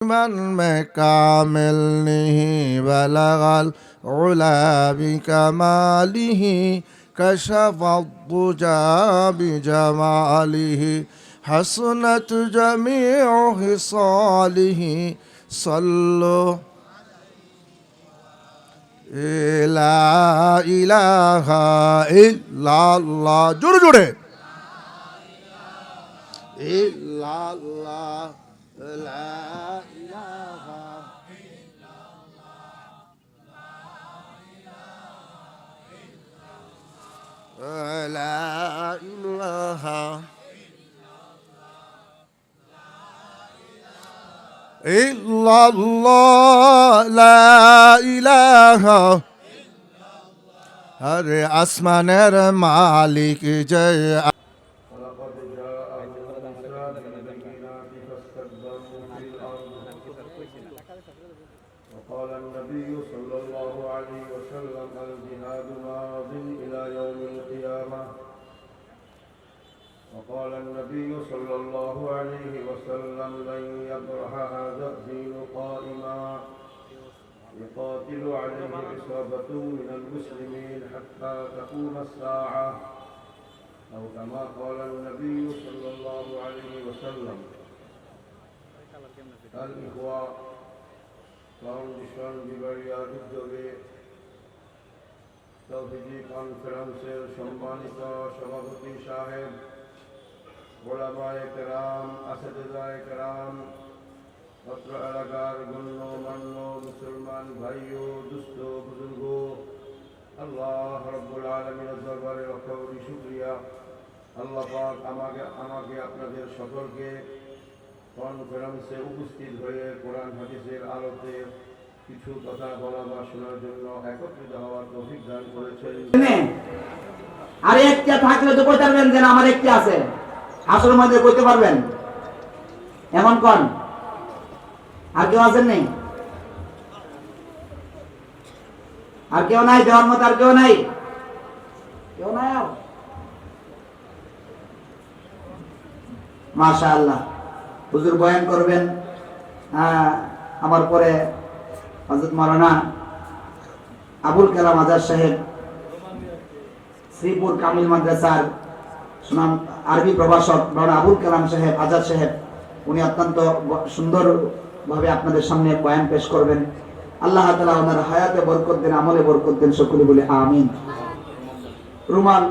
من میں کامل نہیں بلغ العلا بکمالہ کشف الضجا بجمالہ حسنت جمیع خصالہ صلو لا الہ الا اللہ جڑے جڑے الا اللہ لا إله إلا الله لا إله إلا الله لا إله हर आसमानेर मालिक जय وقال النبي صلى الله عليه وسلم الجهاد ماض إلى يوم القيامة وقال النبي صلى الله عليه وسلم لن يبرح هذا الدين قائما يقاتل عليه عصابة من المسلمين حتى تقوم الساعة أو كما قال النبي صلى الله عليه وسلم الإخوة ফাউন্ডেশন বিভাগীয় উদ্যোগে তৌহিদি কনফারেন্সের সম্মানিত সভাপতি সাহেব, ওলামায়ে কেরাম, আসাতিজায়ে কেরাম, অত্র এলাকার গণ্যমান্য মুসলমান ভাইও, দুস্থ বুজুর্গ, আল্লাহ রাব্বুল আলামিনের দরবারে লাখ কোটি শুকরিয়া। আল্লাহ পাক আমাকে আপনাদের সকলকে কনফারেন্সে উপস্থিত হয়ে কোরআন হাদিসের আলোতে কিছু কথা বলা বা শোনার জন্য একত্রিত হওয়ার তৌফিক দান করেছেন। আর একটা থাকলে তো কইতে পারবেন যে আমার একটা আছে, আসল মধ্যে কইতে পারবেন এমন কোন আর কেউ আছেন নেই? আর কেউ নাই? দেওয়ার মতো আর কেউ নাই? কেউ নাই? মাশাআল্লাহ, হুজুর বয়ান করবেন। আমার পরে হযরত মাওলানা আবুল কালাম আজাদ সাহেব, শ্রীপুর কামিল মাদ্রাসার সুনাম আরবি প্রভাষক মাওলানা আবুল কালাম সাহেব আজাদ সাহেব, উনি অত্যন্ত সুন্দরভাবে আপনাদের সামনে বয়ান পেশ করবেন। আল্লাহ তাআলা ওনার হায়াতে বরকত দেন, আমলে বরকত দেন, সকলে বলে আমিন। রুমাল